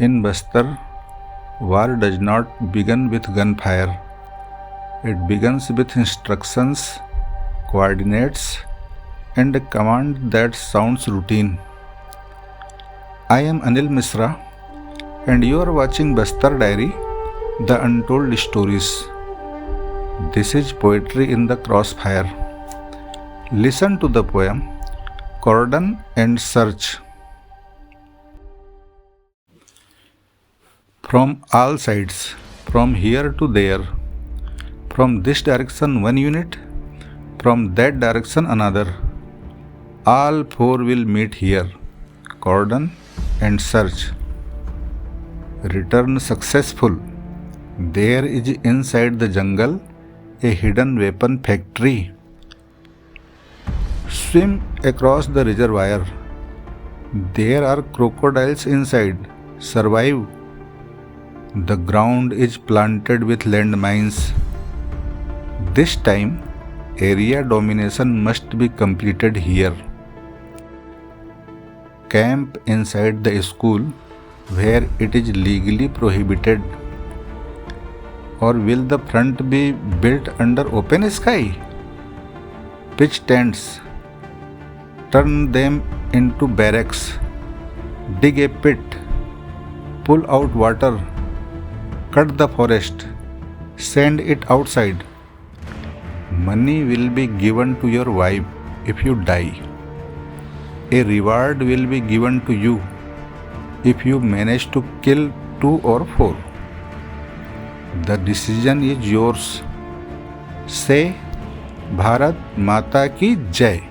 In Bastar, war does not begin with gunfire. It begins with instructions, coordinates, and a command that sounds routine. I am Anil Mishra, and you are watching Bastar Diary, the Untold Stories. This is poetry in the crossfire. Listen to the poem Cordon and Search. From all sides, from here to there, from this direction one unit, from that direction another, all four will meet here. Cordon and Search. Return successful. There is inside the jungle a hidden weapon factory. Swim across the reservoir. There are crocodiles inside. Survive. The ground is planted with landmines. This time, area domination must be completed here. Camp inside the school where it is legally prohibited. Or will the front be built under open sky? Pitch tents. Turn them into barracks. Dig a pit. Pull out water. Cut the forest. Send it outside. Money will be given to your wife if you die. A reward will be given to you if you manage to kill 2 or 4. The decision is yours. Say, Bharat Mata Ki Jai.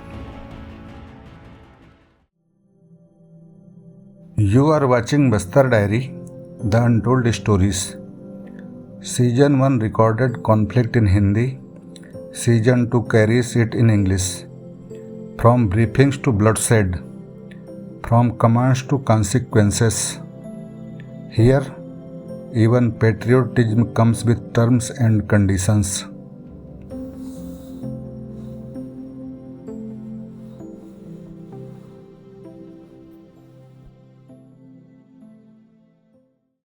You are watching Bastar Diary, the Untold Stories. Season 1 recorded conflict in Hindi. Season 2 carries it in English. From briefings to bloodshed. From commands to consequences. Here, even patriotism comes with terms and conditions.